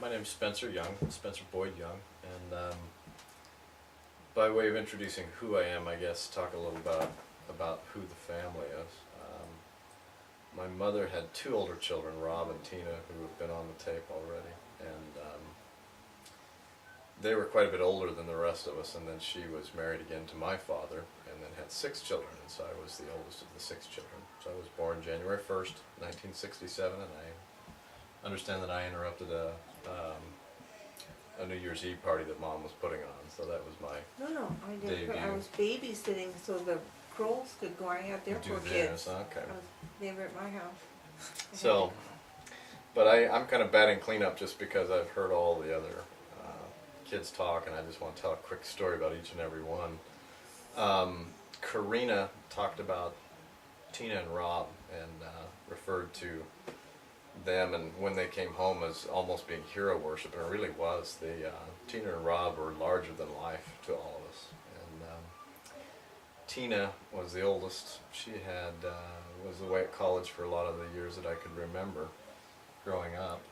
My name is Spencer Young, Spencer Boyd Young, and by way of introducing who I am, I guess talk a little about who the family is. My mother had two older children, Rob and Tina, who have been on the tape already, and they were quite a bit older than the rest of us. And then she was married again to my father, and then had six children, and so I was the oldest of the six children. So I was born January 1st, 1967, and I understand that I interrupted a New Year's Eve party that Mom was putting on, so that was my No, I did. debut. I was babysitting so the girls could go. I had their do poor this. kids. Okay. They were at my house. I had So, to- but I'm kind of batting cleanup just because I've heard all the other kids talk, and I just want to tell a quick story about each and every one. Karina talked about Tina and Rob and referred to them and when they came home as almost being hero worship, and it really was. Tina and Rob were larger than life to all of us. And Tina was the oldest. She had was away at college for a lot of the years that I could remember growing up.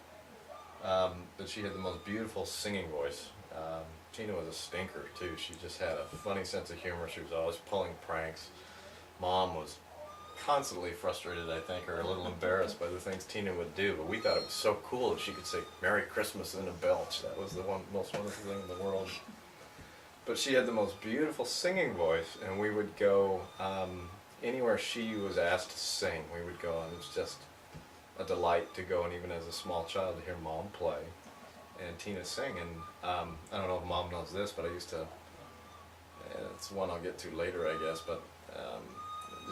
But she had the most beautiful singing voice. Tina was a stinker too. She just had a funny sense of humor. She was always pulling pranks. Mom was constantly frustrated, I think, or a little embarrassed by the things Tina would do, but we thought it was so cool that she could say Merry Christmas in a belch. That was the most wonderful thing in the world. But she had the most beautiful singing voice, and we would go anywhere she was asked to sing, we would go, and it was just a delight to go, and even as a small child to hear Mom play and Tina sing. And I don't know if Mom knows this, but I used to, it's one I'll get to later, I guess, but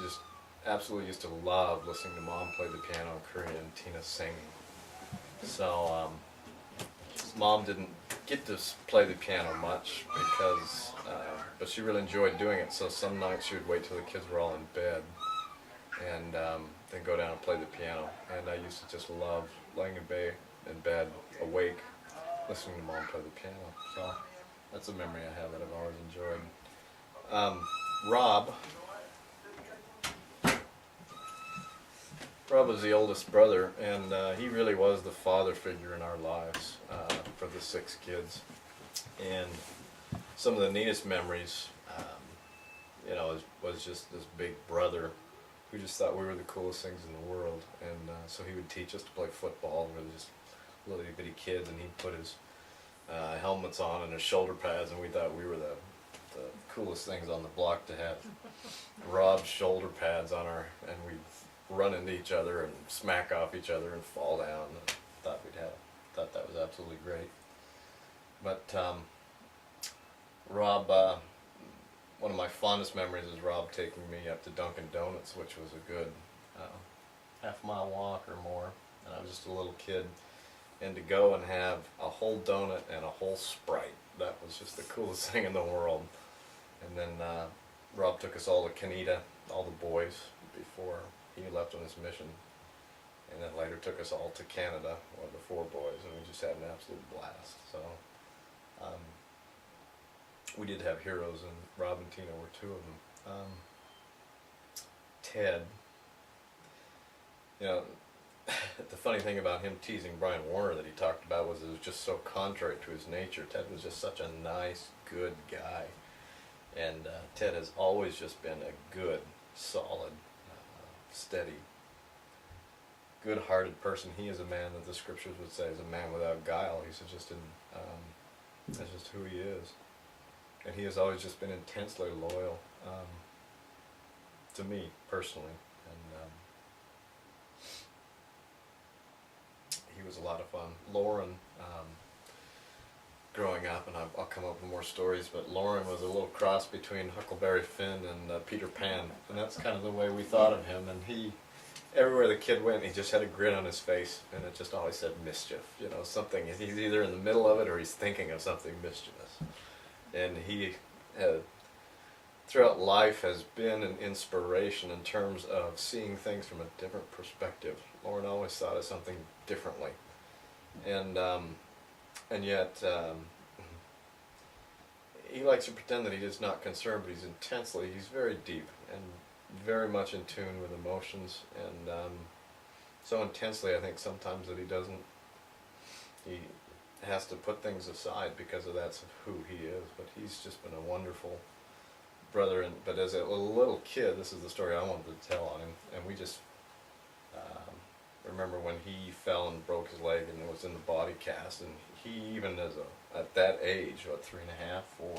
just absolutely used to love listening to Mom play the piano in Korean and Tina singing. So Mom didn't get to play the piano much because, but she really enjoyed doing it. So some nights she would wait till the kids were all in bed and then go down and play the piano. And I used to just love laying in bed awake, listening to Mom play the piano. So that's a memory I have that I've always enjoyed. Rob was the oldest brother, and he really was the father figure in our lives for the six kids. And some of the neatest memories, was just this big brother who just thought we were the coolest things in the world. And so he would teach us to play football. We were just little bitty kids, and he'd put his helmets on and his shoulder pads, and we thought we were the coolest things on the block to have Rob's shoulder pads on our, and we'd run into each other and smack off each other and fall down. And thought that was absolutely great. But Rob, one of my fondest memories is Rob taking me up to Dunkin' Donuts, which was a good half-mile walk or more, and I was just a little kid. And to go and have a whole donut and a whole Sprite, that was just the coolest thing in the world. And then Rob took us all to Canada, all the boys, before he left on his mission. And then later took us all to Canada, the four boys, and we just had an absolute blast. So we did have heroes, and Rob and Tina were two of them. Ted, the funny thing about him teasing Brian Warner that he talked about was it was just so contrary to his nature. Ted was just such a nice, good guy. And Ted has always just been a good, solid, steady, good-hearted person. He is a man that the scriptures would say is a man without guile. He's just that's just who he is. And he has always just been intensely loyal to me personally. And he was a lot of fun. Lauren, growing up, and I'll come up with more stories, but Lauren was a little cross between Huckleberry Finn and Peter Pan, and that's kind of the way we thought of him. And he, everywhere the kid went, he just had a grin on his face, and it just always said mischief, something. He's either in the middle of it or he's thinking of something mischievous. And he, throughout life, has been an inspiration in terms of seeing things from a different perspective. Lauren always thought of something differently. And yet, he likes to pretend that he is not concerned, but he's very deep and very much in tune with emotions, and so intensely, I think, sometimes that he has to put things aside because of that's who he is. But he's just been a wonderful brother. And but as a little kid, this is the story I wanted to tell on him. And we just remember when he fell and broke his leg and was in the body cast. And he even at that age, what, 3.5, 4,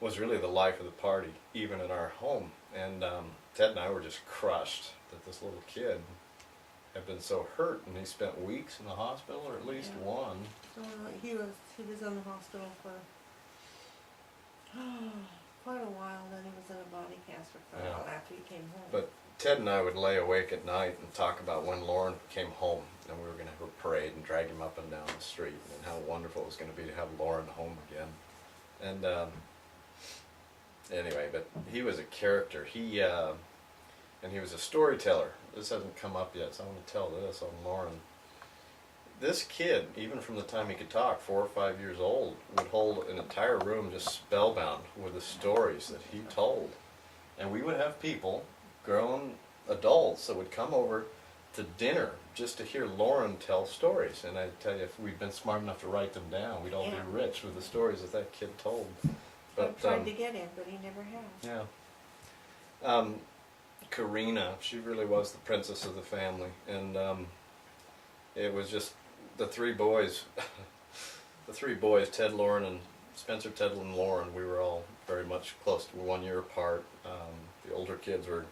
was really the life of the party, even in our home. And Ted and I were just crushed that this little kid had been so hurt, and he spent weeks in the hospital, or at least Yeah. one. So he was in the hospital for quite a while. Then he was in a body cast for quite a Yeah. while after he came home. But Ted and I would lay awake at night and talk about when Lauren came home, and we were going to have a parade and drag him up and down the street, and how wonderful it was going to be to have Lauren home again. And anyway, but he was a character. And he was a storyteller. This hasn't come up yet, so I want to tell this on Lauren. This kid, even from the time he could talk, 4 or 5 years old, would hold an entire room just spellbound with the stories that he told. And we would have people, grown adults, that would come over to dinner just to hear Lauren tell stories. And I tell you, if we'd been smart enough to write them down, we'd all Yeah. be rich with the stories that kid told. I But tried to get him, but he never has. yeah. Karina, she really was the princess of the family, and it was just the three boys, Ted, Lauren, and Spencer, Ted, and Lauren. We were all very much close to 1 year apart. The older kids were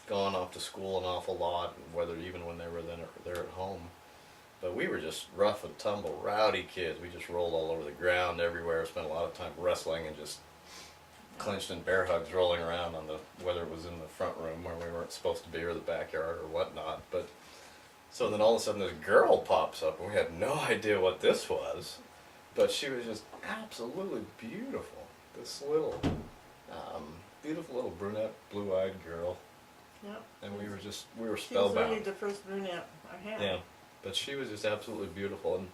gone off to school an awful lot, whether even when they were there at home. But we were just rough and tumble, rowdy kids. We just rolled all over the ground everywhere, spent a lot of time wrestling and just clinched in bear hugs, rolling around on whether it was in the front room where we weren't supposed to be, or the backyard or whatnot. But so then all of a sudden this girl pops up, and we had no idea what this was, but she was just absolutely beautiful. This little, beautiful little brunette, blue-eyed girl, Yep. and we were She was spellbound. really the first brunette I had. Yeah, but she was just absolutely beautiful, and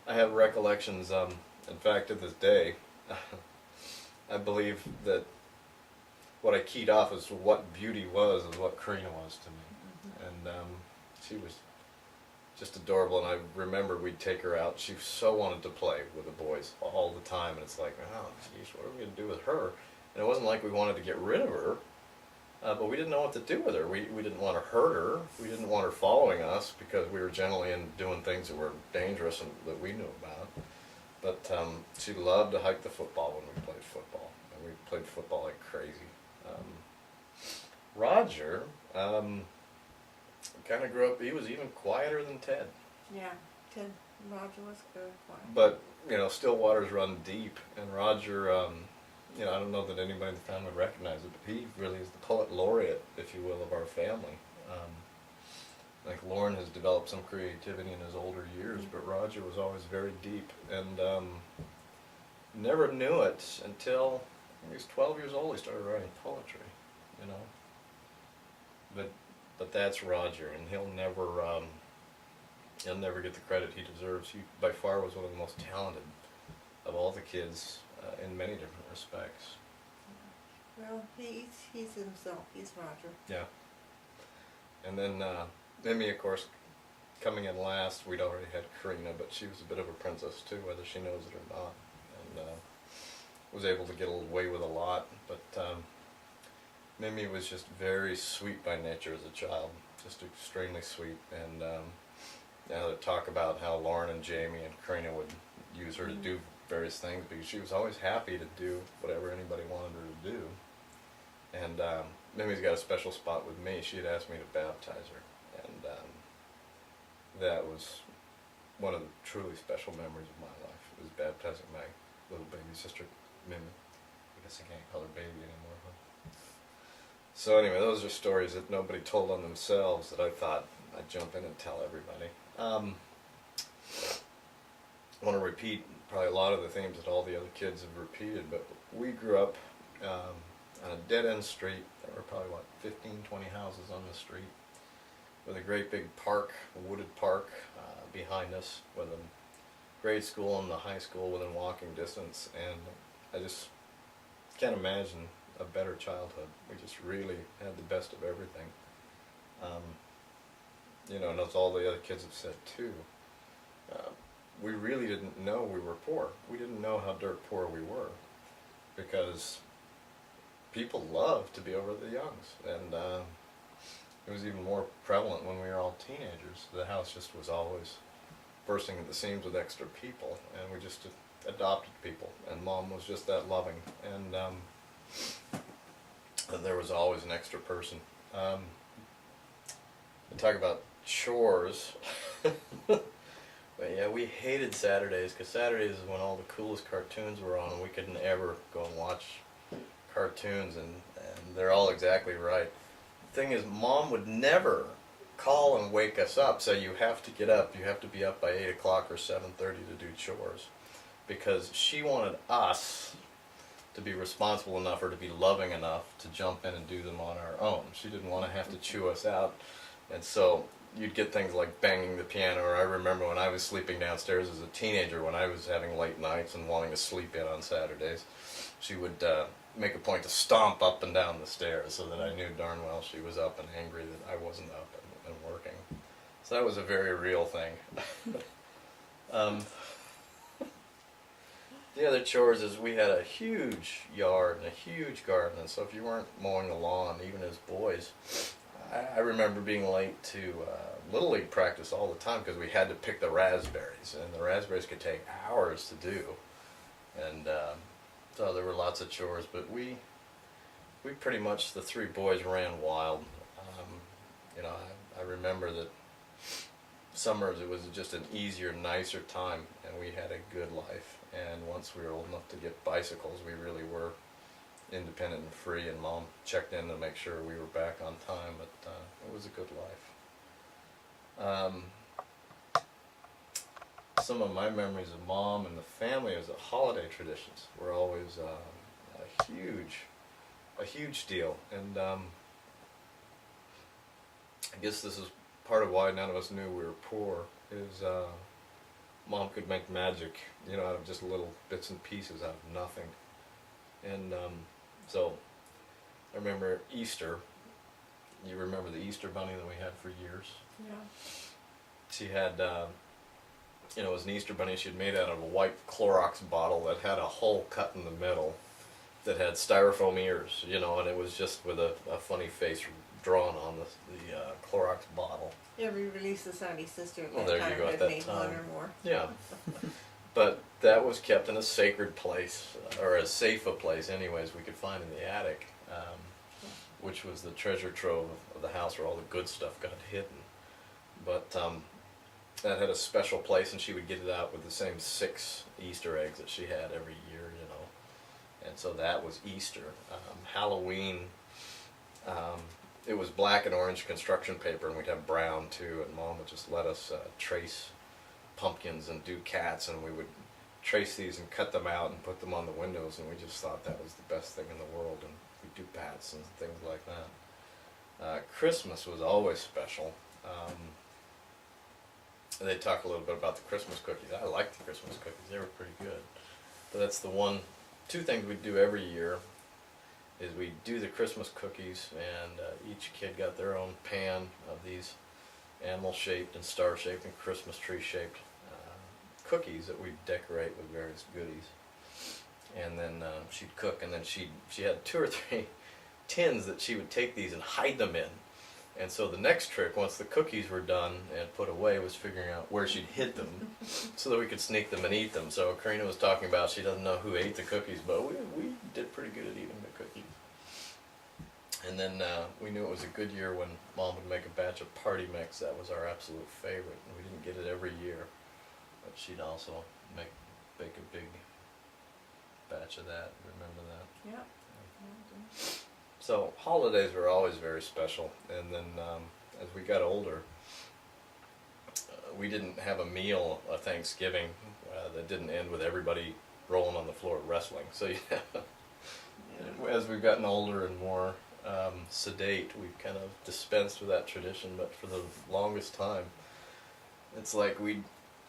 I have recollections. In fact, to this day, I believe that what I keyed off as what beauty was is what Karina was to me, and she was just adorable. And I remember we'd take her out. She so wanted to play with the boys all the time, and it's like, oh, geez, what are we going to do with her? And it wasn't like we wanted to get rid of her. But we didn't know what to do with her. We didn't want to hurt her. We didn't want her following us because we were generally doing things that were dangerous and that we knew about. But she loved to hike the football when we played football. And we played football like crazy. Roger kind of grew up, he was even quieter than Ted. Yeah. Roger was very quiet. But, still waters run deep. And Roger, I don't know that anybody in the family would recognize it, but he really is the poet laureate, if you will, of our family. Like Lauren has developed some creativity in his older years, but Roger was always very deep, and never knew it until he was 12 years old. He started writing poetry, But that's Roger, and he'll never get the credit he deserves. He by far was one of the most talented of all the kids in many different respects. Well, he's himself. He's Roger. Yeah. And then Mimi, of course, coming in last. We'd already had Karina, but she was a bit of a princess too, whether she knows it or not, and was able to get away with a lot. But Mimi was just very sweet by nature as a child, just extremely sweet. And to talk about how Lauren and Jamie and Karina would use her to do various things, because she was always happy to do whatever anybody wanted her to do. And Mimi's got a special spot with me. She had asked me to baptize her, and that was one of the truly special memories of my life, was baptizing my little baby sister, Mimi. I guess I can't call her baby anymore, huh? So anyway, those are stories that nobody told on themselves that I thought I'd jump in and tell everybody. I want to repeat probably a lot of the themes that all the other kids have repeated, but we grew up on a dead-end street. There were probably, 15, 20 houses on the street, with a great big park, a wooded park behind us, with a grade school and the high school within walking distance, and I just can't imagine a better childhood. We just really had the best of everything. And as all the other kids have said too, we really didn't know we were poor. We didn't know how dirt poor we were, because people loved to be over the Youngs, and it was even more prevalent when we were all teenagers. The house just was always bursting at the seams with extra people, and we just adopted people, and Mom was just that loving, and there was always an extra person. Talk about chores. But yeah, we hated Saturdays, because Saturdays is when all the coolest cartoons were on, and we couldn't ever go and watch cartoons, and they're all exactly right. The thing is, Mom would never call and wake us up, say you have to get up, you have to be up by 8 o'clock or 7:30 to do chores, because she wanted us to be responsible enough or to be loving enough to jump in and do them on our own. She didn't want to have to chew us out, and so you'd get things like banging the piano, or I remember when I was sleeping downstairs as a teenager, when I was having late nights and wanting to sleep in on Saturdays, she would make a point to stomp up and down the stairs, so that I knew darn well she was up and angry that I wasn't up and working. So that was a very real thing. The other chores is we had a huge yard and a huge garden, and so if you weren't mowing the lawn, even as boys, I remember being late to Little League practice all the time, because we had to pick the raspberries, and the raspberries could take hours to do, and so there were lots of chores, but we pretty much, the three boys, ran wild. You know, I remember that summers it was just an easier, nicer time, and we had a good life, and once we were old enough to get bicycles, we really were independent and free, and Mom checked in to make sure we were back on time, but it was a good life. Some of my memories of Mom and the family is that holiday traditions were always a huge deal, and I guess this is part of why none of us knew we were poor, is Mom could make magic, you know, out of just little bits and pieces, out of nothing. And so I remember Easter. You remember the Easter bunny that we had for years? Yeah. She had, you know, it was an Easter bunny she'd made out of a white Clorox bottle that had a hole cut in the middle that had styrofoam ears, you know, and it was just with a funny face drawn on the Clorox bottle. Yeah, we released the Sandy Sister at Well, that there time. you go, at I've that made time. one or more. Yeah. But that was kept in a sacred place, or as safe a place anyways we could find in the attic, which was the treasure trove of the house where all the good stuff got hidden. But that had a special place, and she would get it out with the same 6 Easter eggs that she had every year, you know. And so that was Easter. Halloween, it was black and orange construction paper, and we'd have brown too, and Mom would just let us trace pumpkins and do cats, and we would trace these and cut them out and put them on the windows, and we just thought that was the best thing in the world, and we'd do bats and things like that. Christmas was always special. They talk a little bit about the Christmas cookies. I liked the Christmas cookies, they were pretty good. But that's the two things we do every year, is we do the Christmas cookies, and each kid got their own pan of these animal-shaped and star-shaped and Christmas tree-shaped cookies that we'd decorate with various goodies. And then she'd cook, and then she had 2 or 3 tins that she would take these and hide them in. And so the next trick, once the cookies were done and put away, was figuring out where she'd hid them so that we could sneak them and eat them. So Karina was talking about she doesn't know who ate the cookies, but we did pretty good at eating the cookies. And then we knew it was a good year when Mom would make a batch of party mix. That was our absolute favorite. And we didn't get it every year, but she'd also bake a big batch of that. Remember that? Yeah. So holidays were always very special, and then as we got older, we didn't have a meal, a Thanksgiving, that didn't end with everybody rolling on the floor wrestling. So as we've gotten older and more sedate, we've kind of dispensed with that tradition, but for the longest time, it's like we'd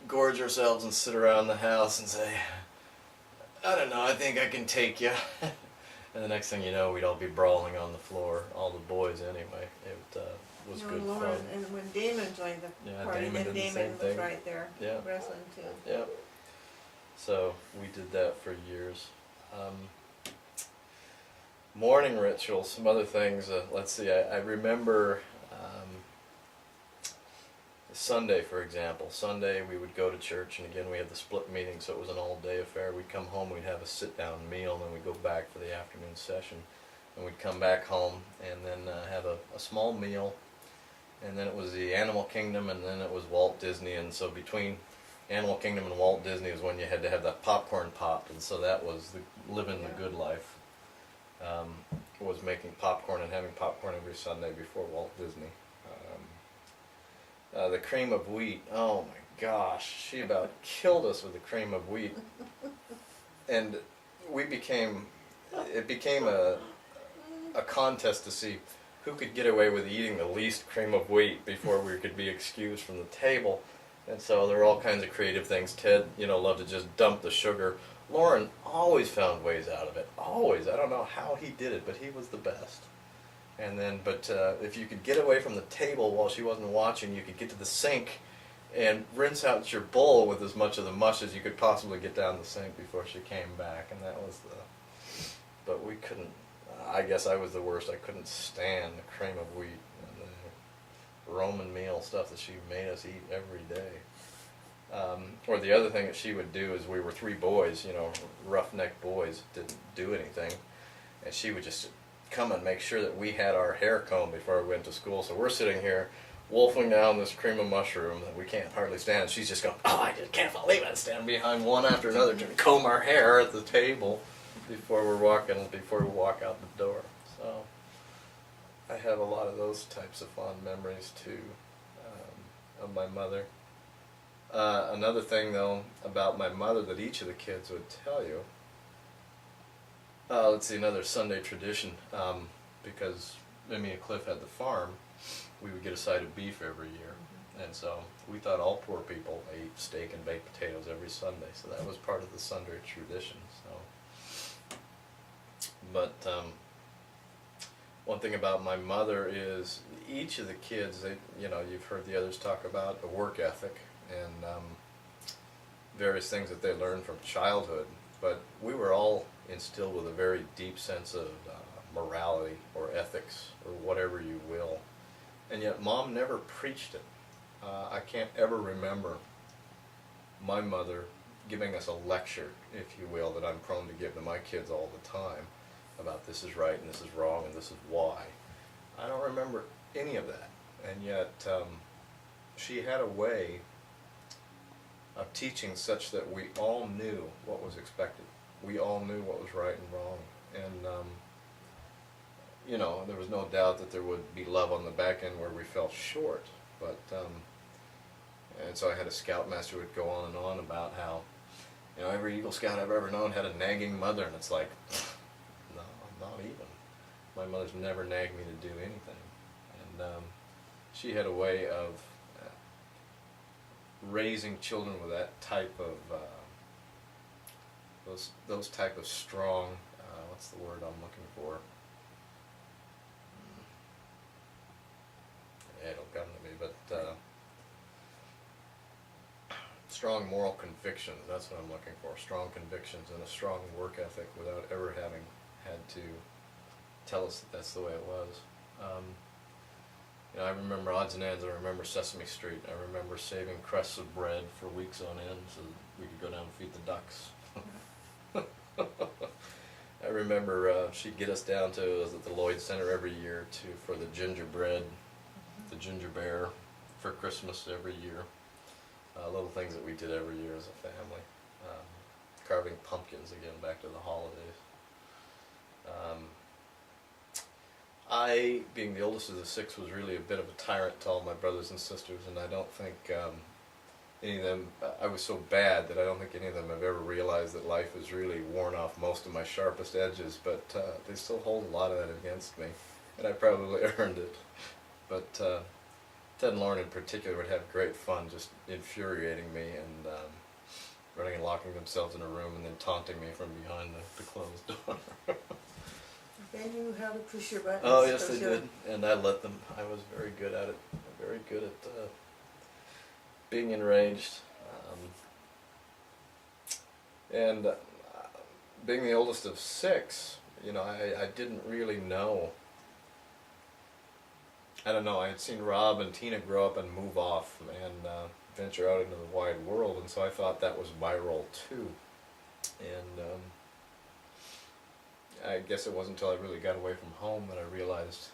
gorge ourselves and sit around the house and say, I don't know, I think I can take you. And the next thing you know, we'd all be brawling on the floor, all the boys anyway. was You know, good Lauren, fun. and when Damon joined the Yeah, party, Damon then did the Damon same was thing. right there Yeah. wrestling too. Yep. So we did that for years. Morning rituals, some other things. Let's see. I remember Sunday, for example. Sunday we would go to church, and again we had the split meeting, so it was an all-day affair. We'd come home, we'd have a sit-down meal, and then we'd go back for the afternoon session. And we'd come back home, and then have a small meal, and then it was the Animal Kingdom, and then it was Walt Disney. And so between Animal Kingdom and Walt Disney is when you had to have that popcorn popped, and so that was living the good life. Was making popcorn and having popcorn every Sunday before Walt Disney. The cream of wheat, oh my gosh, she about killed us with the cream of wheat. And it became a contest to see who could get away with eating the least cream of wheat before we could be excused from the table. And so there were all kinds of creative things. Ted, loved to just dump the sugar. Lauren always found ways out of it. Always. I don't know how he did it, but he was the best. And then, if you could get away from the table while she wasn't watching, you could get to the sink and rinse out your bowl with as much of the mush as you could possibly get down the sink before she came back. And that was but we couldn't, I guess I was the worst. I couldn't stand the cream of wheat and the Roman meal stuff that she made us eat every day. Or the other thing that she would do is, we were three boys, roughneck boys, didn't do anything, and she would just come and make sure that we had our hair combed before we went to school. So we're sitting here wolfing down this cream of mushroom that we can't hardly stand, and she's just going, oh, I just can't believe it, standing behind one after another to comb our hair at the table before we walk out the door. So I have a lot of those types of fond memories too, of my mother. Another thing though about my mother that each of the kids would tell you, let's see, another Sunday tradition, because Mimi and Cliff had the farm, we would get a side of beef every year. And so we thought all poor people ate steak and baked potatoes every Sunday, so that was part of the Sunday tradition. But one thing about my mother is each of the kids, you've heard the others talk about a work ethic and various things that they learned from childhood, but we were all instilled with a very deep sense of morality or ethics or whatever you will, and yet Mom never preached it. I can't ever remember my mother giving us a lecture, if you will, that I'm prone to give to my kids all the time about this is right and this is wrong and this is why. I don't remember any of that, and yet she had a way of teaching such that we all knew what was expected. We all knew what was right and wrong, and there was no doubt that there would be love on the back end where we fell short, but and so I had a scoutmaster who would go on and on about how every Eagle Scout I've ever known had a nagging mother, and it's like, no, not even. My mother's never nagged me to do anything, and she had a way of raising children with that type of those type of strong, what's the word I'm looking for? It'll come to me, but strong moral convictions, that's what I'm looking for. Strong convictions and a strong work ethic without ever having had to tell us that that's the way it was. I remember odds and ends. I remember Sesame Street. I remember saving crusts of bread for weeks on end so we could go down and feed the ducks. I remember she'd get us down to the Lloyd Center every year for the gingerbread, the ginger bear for Christmas every year. Little things that we did every year as a family. Carving pumpkins, again, back to the holidays. I, being the oldest of the six, was really a bit of a tyrant to all my brothers and sisters, and I don't think any of them, I was so bad that I don't think any of them have ever realized that life has really worn off most of my sharpest edges, but they still hold a lot of that against me, and I probably earned it. But Ted and Lauren in particular would have great fun just infuriating me and running and locking themselves in a room and then taunting me from behind the closed door. They knew how to push your buttons. Oh yes, for they sure. did, and I let them. I was very good at it. Very good at being enraged, and being the oldest of six. You know, I didn't really know. I don't know. I had seen Rob and Tina grow up and move off and venture out into the wide world, and so I thought that was my role too. And I guess it wasn't until I really got away from home that I realized,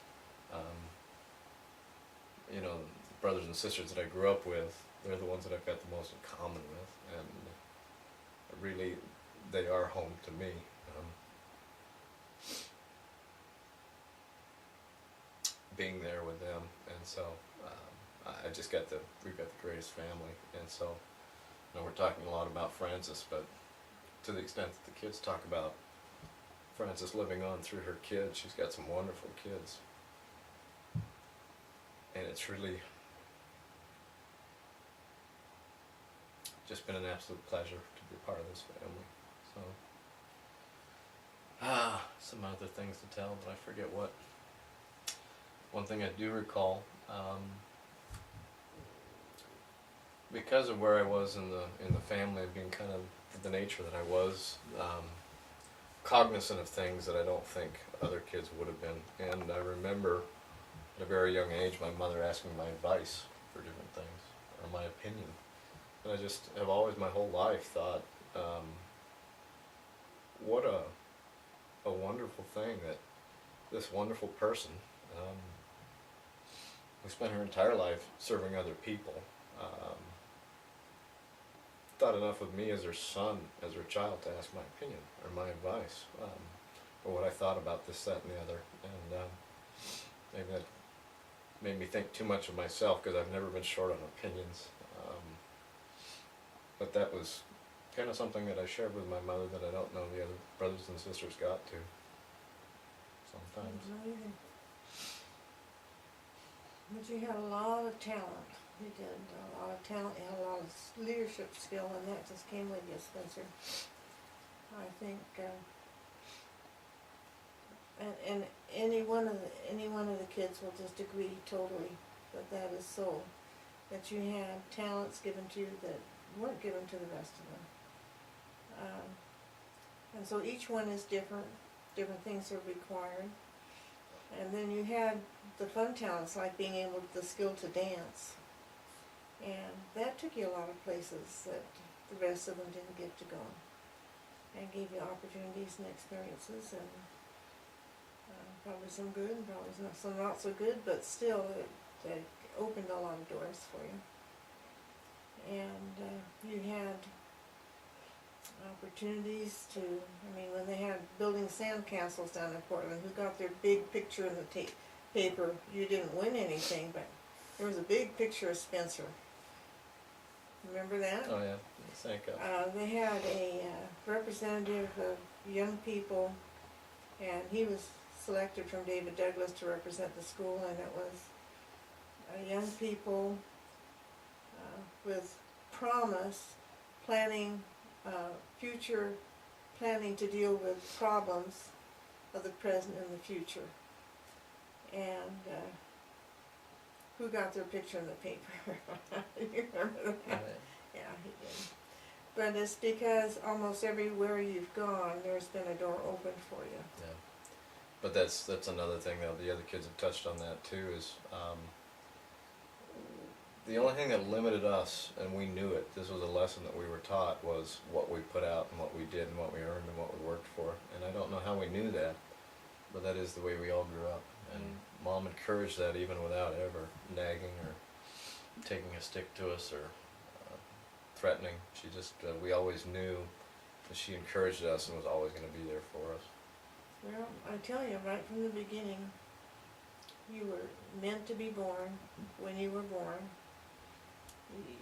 you know, the brothers and sisters that I grew up with, they're the ones that I've got the most in common with, and really, they are home to me. Being there with them, and so I just we've got the greatest family, and so, you know, we're talking a lot about Frances, but to the extent that the kids talk about Frances living on through her kids, she's got some wonderful kids, and it's really just been an absolute pleasure to be a part of this family. So, some other things to tell, but I forget what. One thing I do recall, because of where I was in the family, being kind of the nature that I was, cognizant of things that I don't think other kids would have been. And I remember at a very young age my mother asking my advice for different things, or my opinion. And I just have always my whole life thought, what a wonderful thing that this wonderful person, who spent her entire life serving other people, thought enough of me as her son, as her child, to ask my opinion or my advice, or what I thought about this, that, and the other. And maybe that made me think too much of myself, because I've never been short on opinions. But that was kind of something that I shared with my mother that I don't know the other brothers and sisters got to sometimes. Amazing. But you had a lot of talent. You did a lot of talent. You had a lot of leadership skill, and that just came with you, Spencer. I think, and any one of the kids will just agree totally that that is so. That you had talents given to you that weren't given to the rest of them. And so each one is different. Different things are required. And then you had the fun talents, like being able, the skill to dance. And that took you a lot of places that the rest of them didn't get to go. And gave you opportunities and experiences, and probably some good and probably some not so good, but still it opened a lot of doors for you. And you had opportunities to, I mean, when they had building sand castles down in Portland, who got their big picture in the paper, you didn't win anything, but there was a big picture of Spencer. Remember that? Oh yeah, thank God. They had a representative of young people, and he was selected from David Douglas to represent the school, and it was young people with promise, planning, future planning to deal with problems of the present and the future. And who got their picture in the paper? You remember that? Yeah, he did. But it's because almost everywhere you've gone, there's been a door open for you. Yeah, but that's another thing that the other kids have touched on that too, is the only thing that limited us, and we knew it, this was a lesson that we were taught, was what we put out and what we did and what we earned and what we worked for. And I don't know how we knew that, but that is the way we all grew up. And Mom encouraged that even without ever nagging or taking a stick to us or threatening. She just, we always knew that she encouraged us and was always going to be there for us. Well, I tell you, right from the beginning, you were meant to be born when you were born.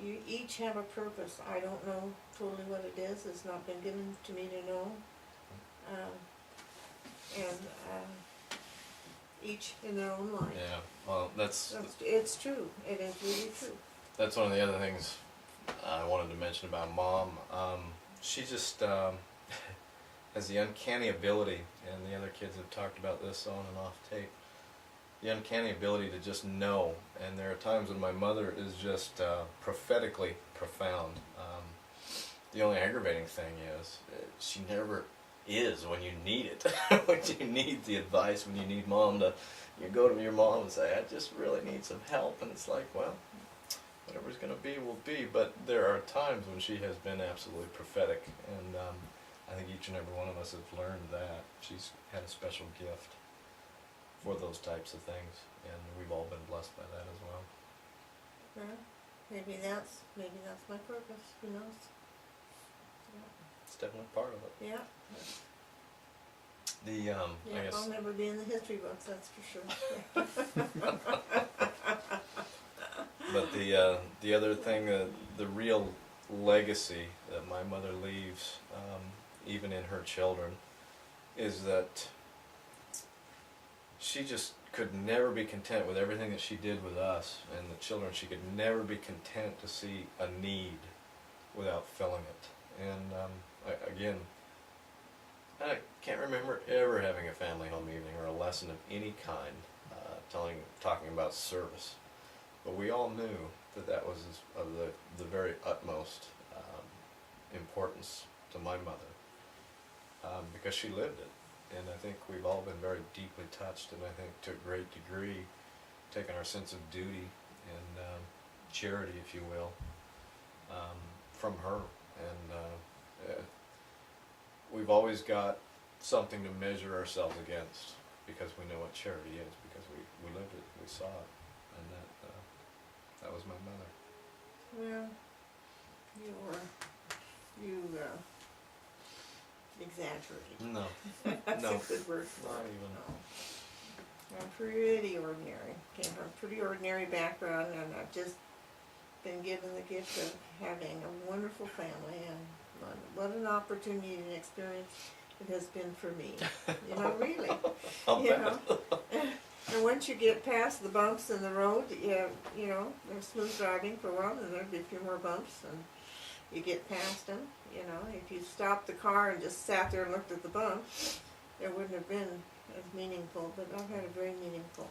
You each have a purpose. I don't know totally what it is. It's not been given to me to know. Each in their own life. Yeah, well, It's true. It is really true. that's one of the other things I wanted to mention about Mom. She just, has the uncanny ability, and the other kids have talked about this on and off tape, the uncanny ability to just know. And there are times when my mother is just prophetically profound. The only aggravating thing is she never is when you need it. When you need the advice, when you need mom to, you go to your mom and say, I just really need some help, and it's like, well, whatever's going to be will be. But there are times when she has been absolutely prophetic, and I think each and every one of us have learned that. She's had a special gift for those types of things, and we've all been blessed by that as well. Well, maybe that's my purpose. Who knows? It's definitely part of it. Yeah. The Yeah. I guess I'll never be in the history books. That's for sure. But the other thing, the real legacy that my mother leaves, even in her children, is that she just could never be content with everything that she did with us and the children. She could never be content to see a need without filling it. And again, I can't remember ever having a family home evening or a lesson of any kind talking about service. But we all knew that was of the very utmost importance to my mother, because she lived it. And I think we've all been very deeply touched, and I think to a great degree taken our sense of duty and charity, if you will, from her. And we've always got something to measure ourselves against, because we know what charity is, because we lived it, we saw it, and that was my mother. Well, you exaggerated. No, That's no, a good word for not it. even. No. I'm pretty ordinary. Came from a pretty ordinary background, and I've just been given the gift of having a wonderful family, and what an opportunity and experience it has been for me. You know, really. I'll You bet. know. And once you get past the bumps in the road, you know, there's smooth driving for a while, and there'll be a few more bumps, and you get past them. You know, if you stopped the car and just sat there and looked at the bump, it wouldn't have been as meaningful. But I've had a very meaningful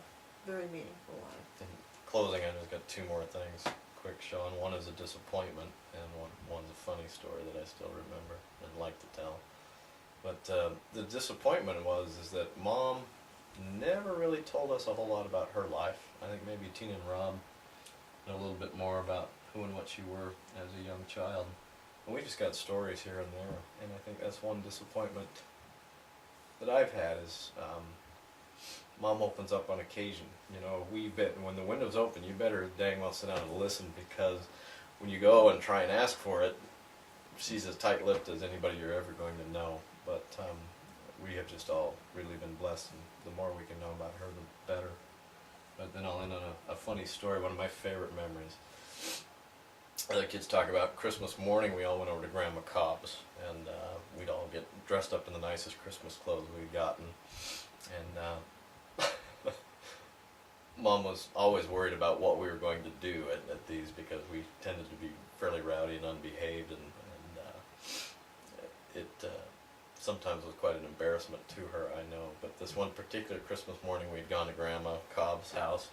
life. In closing, I just got two more things quick, Sean. One is a disappointment, and one's a funny story that I still remember and like to tell. But the disappointment is that Mom never really told us a whole lot about her life. I think maybe Tina and Rob know a little bit more about who and what she were as a young child. And we just got stories here and there, and I think that's one disappointment that I've had is Mom opens up on occasion. You know, when the window's open, you better dang well sit down and listen, because when you go and try and ask for it, she's as tight-lipped as anybody you're ever going to know. But we have just all really been blessed, and the more we can know about her, the better. But then I'll end on a funny story, one of my favorite memories. Other kids talk about Christmas morning, we all went over to Grandma Cobb's, and we'd all get dressed up in the nicest Christmas clothes we'd gotten. And Mom was always worried about what we were going to do at these, because we tended to be fairly rowdy and unbehaved, and it sometimes was quite an embarrassment to her, I know. But this one particular Christmas morning, we'd gone to Grandma Cobb's house,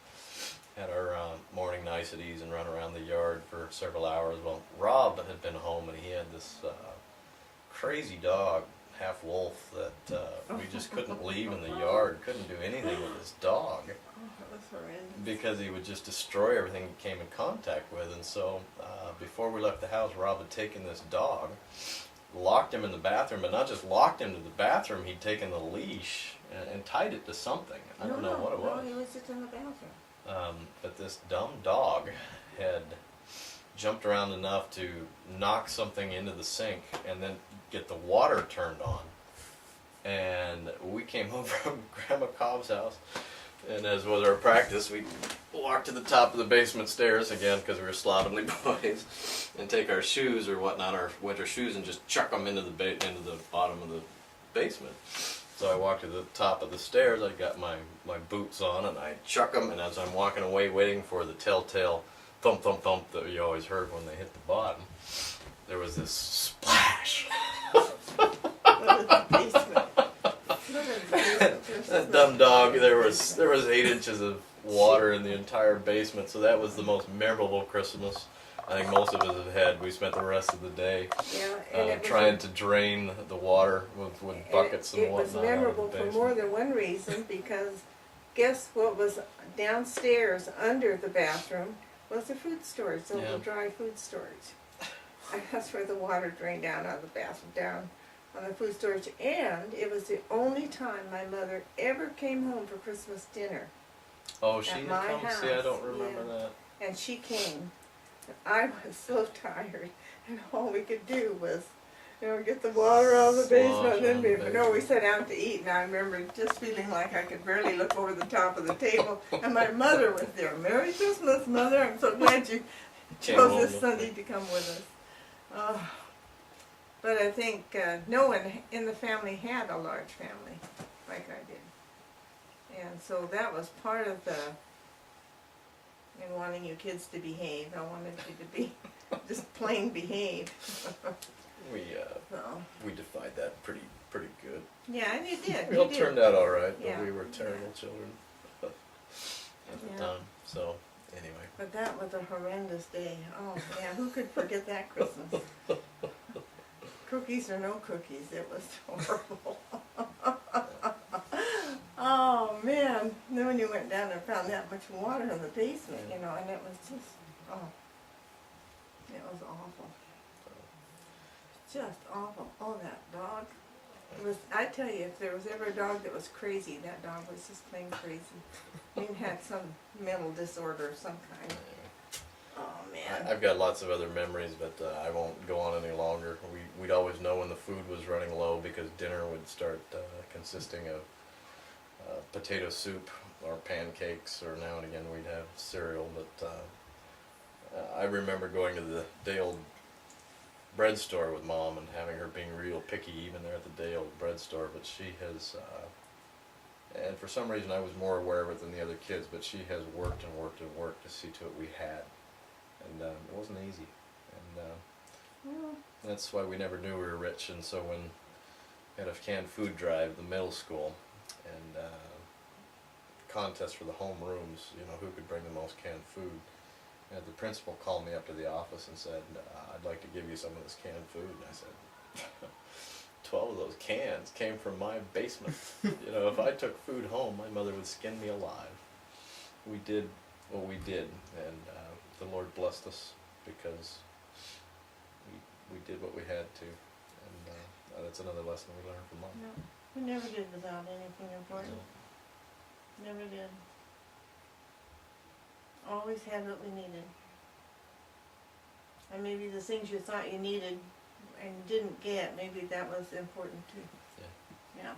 had our morning niceties and run around the yard for several hours. Well, Rob had been home, and he had this crazy dog, half wolf, that we just couldn't leave in the yard, couldn't do anything with this dog, Oh, that was horrendous. because he would just destroy everything he came in contact with. And so before we left the house, Rob had taken this dog, locked him in the bathroom, but not just locked him to the bathroom, he'd taken the leash and tied it to something. I don't know what it was. No, he was just in the bathroom. But this dumb dog had jumped around enough to knock something into the sink and then get the water turned on. And we came home from Grandma Cobb's house, and as was our practice, we walked to the top of the basement stairs again, because we were slovenly boys, and take our shoes or whatnot, our winter shoes, and just chuck them into the bottom of the basement. So I walked to the top of the stairs, I got my boots on, and I chuck them, and as I'm walking away waiting for the telltale thump thump thump that you always heard when they hit the bottom, there was this splash. Flooded the basement. Flooded the basement. There's That no- dumb dog. There was 8 inches of water in the entire basement, so that was the most memorable Christmas I think most of us have had. We spent the rest of the day Yeah, and it was trying to drain the water with buckets and it was whatnot. out of the memorable for more basement. than one reason, because guess what was downstairs under the bathroom was the food storage, the little Yeah. dry food storage. And that's where the water drained down out of the bathroom, down on the food storage. And it was the only time my mother ever came home for Christmas dinner. Oh, she at had my come. See, I house, don't remember yeah. that. And she came. I was so tired, and all we could do was, get the water out of the Slosh basement, and then on the we basement. sat down to eat, and I remember just feeling like I could barely look over the top of the table, and my mother was there. Merry Christmas, Mother! I'm so glad you Came chose home this with Sunday me. to come with us. But I think no one in the family had a large family like I did, and so that was part of the. And wanting you kids to behave. I wanted you to be just plain behave. We So, we defied that pretty good. yeah, and you did. We You all did. turned out all right, but Yeah. we were terrible children at the Yeah. time. So anyway, But that was a horrendous day. Oh man, who could forget that Christmas? Cookies or no cookies, it was horrible. Oh man, then when you went down and found that much water in the basement, and it was just, it was awful. Just awful. Oh, that dog. It was, I tell you, if there was ever a dog that was crazy, that dog was just plain crazy. He had some mental disorder of some kind. Oh man. I've got lots of other memories, but I won't go on any longer. We'd always know when the food was running low because dinner would start consisting of potato soup or pancakes, or now and again we'd have cereal. But I remember going to the day old bread store with Mom and having her being real picky even there at the day old bread store. But she has, and for some reason I was more aware of it than the other kids, but she has worked and worked and worked to see to it we had. And it wasn't easy. And Well, that's why we never knew we were rich. And so when we had a canned food drive, the middle school, and contest for the home rooms, who could bring the most canned food. And the principal called me up to the office and said, I'd like to give you some of this canned food. And I said, 12 of those cans came from my basement. If I took food home, my mother would skin me alive. We did what we did, and the Lord blessed us because we did what we had to. And that's another lesson we learned from Mom. no, we never did without anything important. Never did. Always had what we needed. And maybe the things you thought you needed and didn't get, maybe that was important too. Yeah.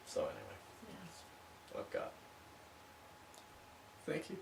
So anyway, Yes. what I've got. Thank you.